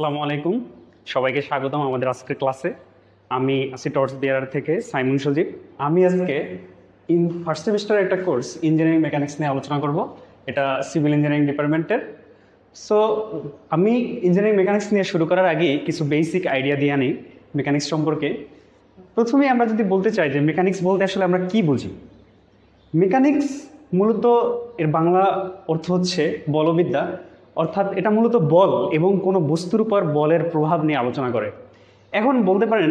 আসসালামু আলাইকুম, সবাইকে স্বাগতম আমাদের আজকের ক্লাসে। আমি আছি টর্চ বিয়ার থেকে সাইমন সজীব। আমি আজকে ফার্স্ট সেমিস্টারের একটা কোর্স ইঞ্জিনিয়ারিং মেকানিক্স নিয়ে আলোচনা করব। এটা সিভিল ইঞ্জিনিয়ারিং ডিপার্টমেন্টের। সো আমি ইঞ্জিনিয়ারিং মেকানিক্স নিয়ে শুরু করার আগে কিছু বেসিক আইডিয়া দিয়ে আনি মেকানিক্স সম্পর্কে। প্রথমে আমরা যদি বলতে চাই যে মেকানিক্স বলতে আসলে আমরা কি বুঝি। মেকানিক্স মূলত এর বাংলা অর্থ হচ্ছে বলবিদ্যা, অর্থাৎ এটা মূলত বল এবং কোনো বস্তুর উপর বলের প্রভাব নিয়ে আলোচনা করে। এখন বলতে পারেন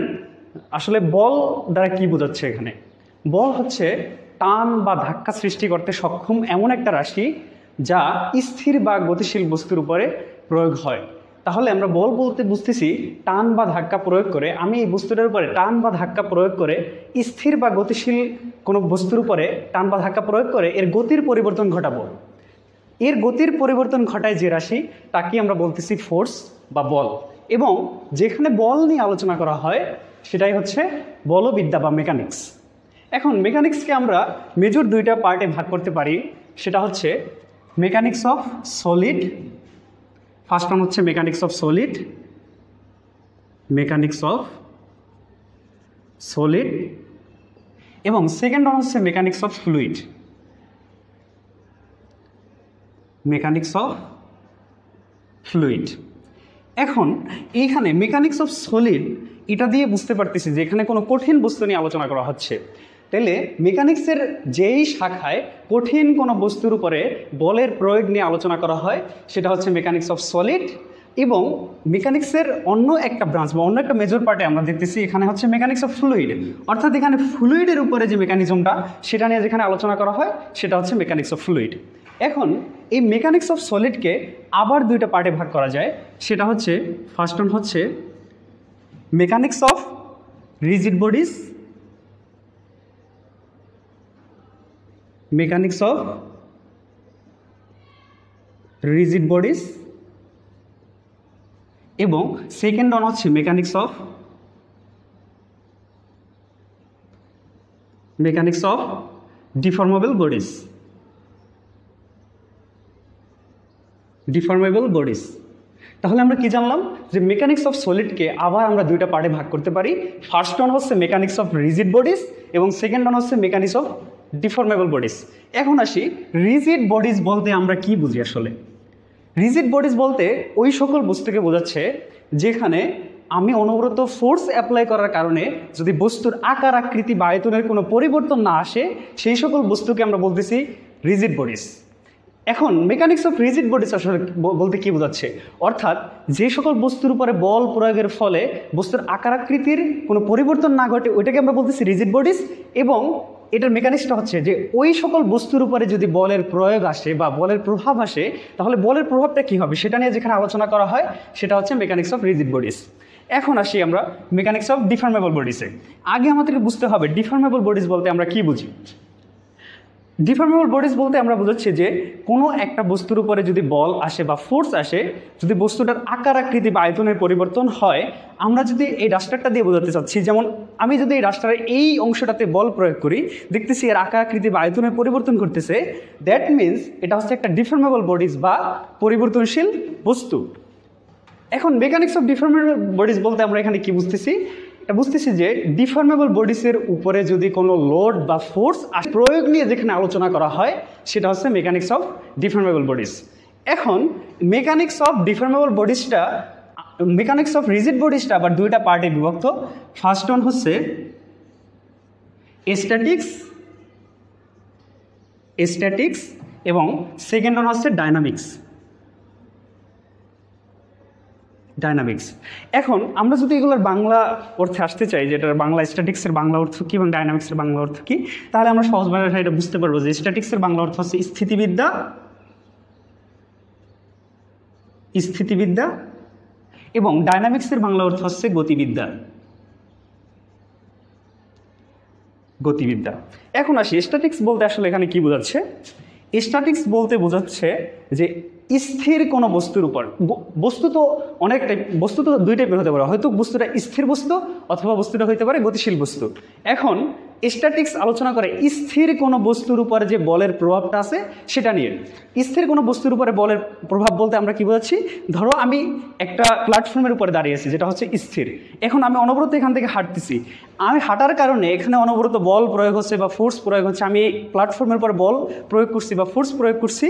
আসলে বল দ্বারা কি বোঝাচ্ছে এখানে। বল হচ্ছে টান বা ধাক্কা সৃষ্টি করতে সক্ষম এমন একটা রাশি যা স্থির বা গতিশীল বস্তুর উপরে প্রয়োগ হয়। তাহলে আমরা বল বলতে বুঝতেছি টান বা ধাক্কা প্রয়োগ করে, আমি এই বস্তুটার উপরে টান বা ধাক্কা প্রয়োগ করে স্থির বা গতিশীল কোনো বস্তুর উপরে টান বা ধাক্কা প্রয়োগ করে এর গতির পরিবর্তন ঘটাবো। এর গতির পরিবর্তন ঘটায় যে রাশি তাকে আমরা বলতেছি ফোর্স বা বল। এবং যেখানে বল নিয়ে আলোচনা করা হয় সেটাই হচ্ছে বলবিদ্যা বা মেকানিক্স। এখন মেকানিক্সকে আমরা মেজর দুইটা পার্টে ভাগ করতে পারি, সেটা হচ্ছে mechanics of solid. First one হচ্ছে mechanics of solid, mechanics of solid, এবং সেকেন্ড ওয়ান হচ্ছে mechanics of fluid, mechanics of fluid. এখন এইখানে মেকানিক্স অফ সলিড এটা দিয়ে বুঝতে পারতেছি যে এখানে কোনো কঠিন বস্তু নিয়ে আলোচনা করা হচ্ছে। তাহলে মেকানিক্সের যেই শাখায় কঠিন কোনো বস্তুর উপরে বলের প্রয়োগ নিয়ে আলোচনা করা হয় সেটা হচ্ছে মেকানিক্স অফ সলিড। এবং মেকানিক্সের অন্য একটা ব্রাঞ্চ বা অন্য একটা মেজর পার্টে আমরা দেখতেছি এখানে হচ্ছে মেকানিক্স অফ ফ্লুইড, অর্থাৎ এখানে ফ্লুইডের উপরে যে মেকানিজমটা সেটা নিয়ে যেখানে আলোচনা করা হয় সেটা হচ্ছে মেকানিক্স অফ ফ্লুইড। এখন এই মেকানিক্স অফ সলিডকে আবার দুইটা পার্টে ভাগ করা যায়, সেটা হচ্ছে ফার্স্ট ওয়ান হচ্ছে mechanics of rigid bodies, mechanics of rigid bodies, এবং সেকেন্ড ওয়ান হচ্ছে mechanics of deformable bodies, ডিফর্মেবল bodies. তাহলে আমরা কি জানলাম যে মেকানিক্স অফ সলিডকে আবার আমরা দুইটা পার্টে ভাগ করতে পারি। ফার্স্ট ওয়ান হচ্ছে মেকানিক্স অফ রিজিড বডিজ এবং সেকেন্ড ওয়ান হচ্ছে মেকানিক্স অফ ডিফর্মেবল বডিজ। এখন আসি রিজিড বডিজ বলতে আমরা কি বুঝি আসলে। রিজিড বডিজ বলতে ওই সকল বস্তুকে বোঝাচ্ছে যেখানে আমি অনবরত ফোর্স অ্যাপ্লাই করার কারণে যদি বস্তুর আকার আকৃতি বা আয়তনের কোনো পরিবর্তন না আসে সেই সকল বস্তুকে আমরা বলতেছি রিজিড বডিজ। এখন মেকানিক্স অফ রিজিড বডিজ আসলে বলতে কি বোঝাচ্ছে, অর্থাৎ যে সকল বস্তুর উপরে বল প্রয়োগের ফলে বস্তুর আকার আকৃতির কোনো পরিবর্তন না ঘটে ওইটাকে আমরা বলতেছি রিজিড বডিজ। এবং এটার মেকানিক্সটা হচ্ছে যে ওই সকল বস্তুর উপরে যদি বলের প্রয়োগ আসে বা বলের প্রভাব আসে তাহলে বলের প্রভাবটা কী হবে সেটা নিয়ে যেখানে আলোচনা করা হয় সেটা হচ্ছে মেকানিক্স অফ রিজিড বডিজ। এখন আসি আমরা মেকানিক্স অফ ডিফর্মেবল বডিজে। আগে আমাদেরকে বুঝতে হবে ডিফর্মেবল বডিজ বলতে আমরা কি বুঝি। ডিফর্মেবল বডিজ বলতে আমরা বোঝাচ্ছি যে কোনো একটা বস্তুর উপরে যদি বল আসে বা ফোর্স আসে, যদি বস্তুটার আকার আকৃতি বা আয়তনের পরিবর্তন হয়, আমরা যদি এই রাস্টারটা দিয়ে বোঝাতে চাচ্ছি, যেমন আমি যদি এই রাস্টারের এই অংশটাতে বল প্রয়োগ করি দেখতেছি এর আকার আকৃতি বা আয়তনের পরিবর্তন করতেছে, দ্যাট মিনস এটা হচ্ছে একটা ডিফর্মেবল বডিজ বা পরিবর্তনশীল বস্তু। এখন মেকানিক্স অফ ডিফর্মেবল বডিজ বলতে আমরা এখানে কি বুঝতেছি, এটা বুঝতেছি যে ডিফর্মেবল বডিসের উপরে যদি কোনো লোড বা ফোর্স প্রয়োগ নিয়ে যেখানে আলোচনা করা হয় সেটা হচ্ছে মেকানিক্স অফ ডিফর্মেবল বডিস। এখন মেকানিক্স অফ ডিফর্মেবল বডিসটা মেকানিক্স অফ রিজিড বডিসটা আবার দুইটা পার্টে বিভক্ত। ফার্স্ট ওয়ান হচ্ছে স্ট্যাটিক্স এবং সেকেন্ড ওয়ান হচ্ছে ডাইনামিক্স। এখন আমরা যদি এগুলোর বাংলা অর্থে আসতে চাই, যেটার বাংলা স্ট্যাটিক্সের বাংলা অর্থ কী এবং ডাইনামিক্সের বাংলা অর্থ কী, তাহলে আমরা সহজ ভাষায় এটা বুঝতে পারবো যে স্ট্যাটিক্সের বাংলা অর্থ হচ্ছে স্থিতিবিদ্যা এবং ডাইনামিক্সের বাংলা অর্থ হচ্ছে গতিবিদ্যা। এখন আসি স্ট্যাটিক্স বলতে আসলে এখানে কি বোঝাচ্ছে। স্ট্যাটিক্স বলতে বোঝাচ্ছে যে স্থির কোনো বস্তুর উপর, বস্তু তো দুই টাইপের হতে পারে, হয়তো বস্তুটা স্থির বস্তু অথবা বস্তুটা হইতে পারে গতিশীল বস্তু। এখন স্ট্যাটিক্স আলোচনা করে স্থির কোনো বস্তুর উপরে যে বলের প্রভাবটা আছে সেটা নিয়ে। স্থির কোনো বস্তুর উপরে বলের প্রভাব বলতে আমরা কি বোঝাচ্ছি, ধরো আমি একটা প্ল্যাটফর্মের উপরে দাঁড়িয়েছি যেটা হচ্ছে স্থির, এখন আমি অনবরত এখান থেকে হাঁটতেছি, আমি হাঁটার কারণে এখানে অনবরত বল প্রয়োগ হচ্ছে বা ফোর্স প্রয়োগ হচ্ছে, আমি প্ল্যাটফর্মের উপর বল প্রয়োগ করছি বা ফোর্স প্রয়োগ করছি।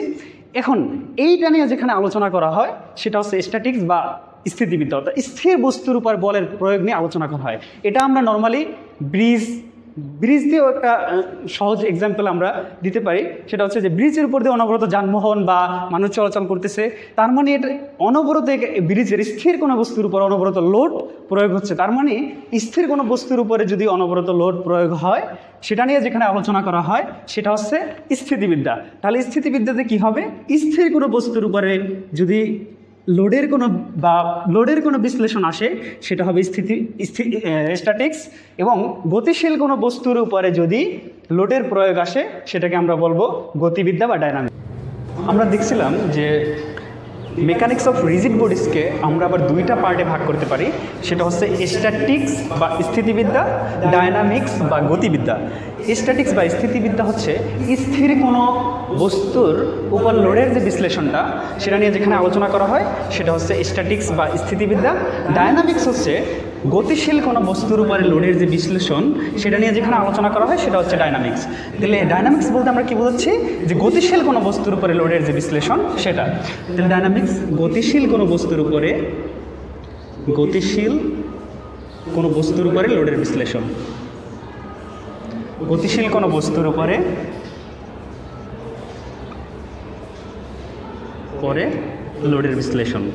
এখন এইটা নিয়ে যেখানে আলোচনা করা হয় সেটা হচ্ছে স্ট্যাটিক্স বা স্থিতিবিদ্যা, অর্থাৎ স্থির বস্তুর উপর বলের প্রয়োগ নিয়ে আলোচনা করা হয়। এটা আমরা নর্মালি ব্রিজ দিয়েও একটা সহজ এক্সাম্পল আমরা দিতে পারি, সেটা হচ্ছে যে ব্রিজের উপর দিয়ে অনবরত যানবাহন বা মানুষ চলাচল করতেছে, তার মানে এটা অনবরত ব্রিজের স্থির কোনো বস্তুর উপর অনবরত লোড প্রয়োগ হচ্ছে, তার মানে স্থির কোনো বস্তুর উপরে যদি অনবরত লোড প্রয়োগ হয় সেটা নিয়ে যেখানে আলোচনা করা হয় সেটা হচ্ছে স্থিতিবিদ্যা। তাহলে স্থিতিবিদ্যাতে কি হবে, স্থির কোনো বস্তুর উপরে যদি লোডের কোনো বিশ্লেষণ আসে সেটা হবে স্ট্যাটিক্স, এবং গতিশীল কোনো বস্তুর উপরে যদি লোডের প্রয়োগ আসে সেটাকে আমরা বলবো গতিবিদ্যা বা ডায়নামিক্স। আমরা দেখছিলাম যে মেকানিক্স অফ রিজিড বডিজকে আমরা আবার দুইটা পার্টে ভাগ করতে পারি, সেটা হচ্ছে স্ট্যাটিক্স বা স্থিতিবিদ্যা, ডায়নামিক্স বা গতিবিদ্যা। স্ট্যাটিক্স বা স্থিতিবিদ্যা হচ্ছে স্থির কোনো বস্তুর উপর লোডের যে বিশ্লেষণটা সেটা নিয়ে যেখানে আলোচনা করা হয় সেটা হচ্ছে স্ট্যাটিক্স বা স্থিতিবিদ্যা। ডায়নামিক্স হচ্ছে গতিশীল কোনো বস্তুর উপরে লোডের যে বিশ্লেষণ সেটা নিয়ে যেখানে আলোচনা করা হয় সেটা হচ্ছে ডায়নামিক্স। তাহলে ডায়নামিক্স বলতে আমরা কি বোঝাচ্ছি, যে গতিশীল কোনো বস্তুর উপরে লোডের যে বিশ্লেষণ সেটা। তাহলে ডায়নামিক্স গতিশীল কোনো বস্তুর উপরে লোডের বিশ্লেষণ, গতিশীল কোনো বস্তুর উপরে লোডের বিশ্লেষণ,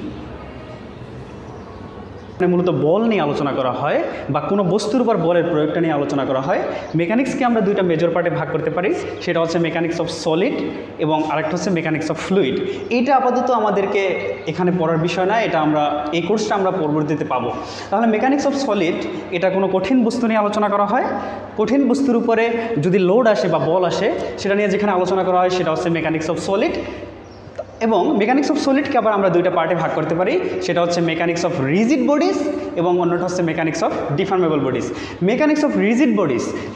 মূলত বল নিয়ে আলোচনা করা হয় বা কোনো বস্তুর উপর বলের প্রয়োগটা নিয়ে আলোচনা করা হয়। মেকানিক্সকে আমরা দুইটা মেজর পার্টে ভাগ করতে পারি, সেটা হচ্ছে মেকানিক্স অফ সলিড এবং আরেকটা হচ্ছে মেকানিক্স অফ ফ্লুইড। এইটা আপাতত আমাদেরকে এখানে পড়ার বিষয় না, এটা আমরা এই কোর্সটা আমরা পরবর্তীতে পাবো। তাহলে মেকানিক্স অফ সলিড এটা কোনো কঠিন বস্তু নিয়ে আলোচনা করা হয়, কঠিন বস্তুর উপরে যদি লোড আসে বা বল আসে সেটা নিয়ে যেখানে আলোচনা করা হয় সেটা হচ্ছে মেকানিক্স অফ সলিড। এবং মেকানিক্স অফ সলিডকে আবার আমরা দুইটা পার্টে ভাগ করতে পারি, সেটা হচ্ছে মেকানিক্স অফ রিজিড বডিজ এবং অন্যটা হচ্ছে mechanics of deformable bodies. Mechanics of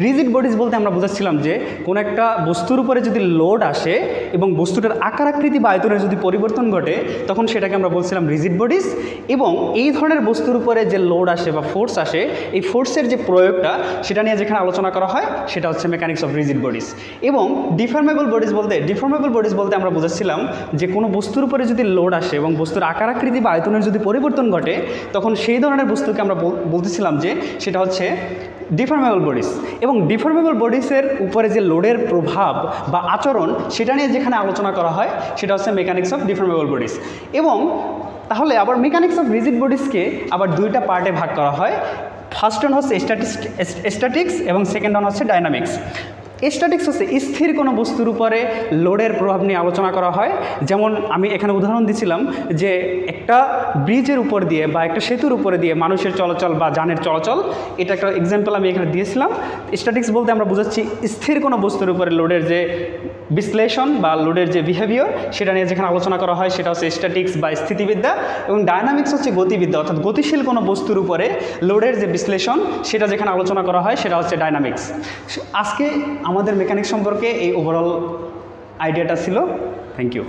rigid bodies বলতে আমরা বুঝাচ্ছিলাম যে কোনো একটা বস্তুর উপরে যদি লোড আসে এবং বস্তুটার আকার আকৃতি বা আয়তনের যদি পরিবর্তন ঘটে তখন সেটাকে আমরা বলছিলাম রিজিড বডিজ। এবং এই ধরনের বস্তুর উপরে যে লোড আসে বা ফোর্স আসে, এই ফোর্সের যে প্রয়োগটা সেটা নিয়ে যেখানে আলোচনা করা হয় সেটা হচ্ছে মেকানিক্স অফ রিজিড বডিজ। এবং ডিফর্মেবল বডিজ বলতে আমরা বুঝাচ্ছিলাম যে কোনো বস্তুর উপরে যদি লোড আসে এবং বস্তুর আকার আকৃতি বা আয়তনের যদি পরিবর্তন ঘটে তখন সেই ধরনের বস্তুকে আমরা বলতেছিলাম যে সেটা হচ্ছে ডিফর্মেবল বডিজ। এবং ডিফর্মেবল বডিজের উপরে যে লোডের প্রভাব বা আচরণ সেটা নিয়ে যেখানে আলোচনা করা হয় সেটা হচ্ছে মেকানিক্স অফ ডিফর্মেবল বডিজ। এবং তাহলে আবার মেকানিক্স অফ রিজিড বডিজকে আবার দুইটা পার্টে ভাগ করা হয়। ফার্স্ট ওয়ান হচ্ছে স্ট্যাটিক্স এবং সেকেন্ড ওয়ান হচ্ছে ডায়নামিক্স। স্ট্যাটিক্স হচ্ছে স্থির কোনো বস্তুর উপরে লোডের প্রভাব নিয়ে আলোচনা করা হয়। যেমন আমি এখানে উদাহরণ দিচ্ছিলাম যে একটা ব্রিজের উপর দিয়ে বা একটা সেতুর উপরে দিয়ে মানুষের চলাচল বা যানের চলাচল, এটা একটা এক্সাম্পল আমি এখানে দিয়েছিলাম। স্ট্যাটিক্স বলতে আমরা বোঝাচ্ছি স্থির কোনো বস্তুর উপরে লোডের যে বিশ্লেষণ বা লোডের যে বিহেভিয়ার সেটা নিয়ে যেখানে আলোচনা করা হয় সেটা হচ্ছে স্ট্যাটিক্স বা স্থিতিবিদ্যা। এবং ডায়নামিক্স হচ্ছে গতিবিদ্যা, অর্থাৎ গতিশীল কোনো বস্তুর উপরে লোডের যে বিশ্লেষণ সেটা যেখানে আলোচনা করা হয় সেটা হচ্ছে ডায়নামিক্স। আজকে আমাদের মেকানিক্স সম্পর্কে এই ওভারঅল আইডিয়াটা ছিল। Thank you.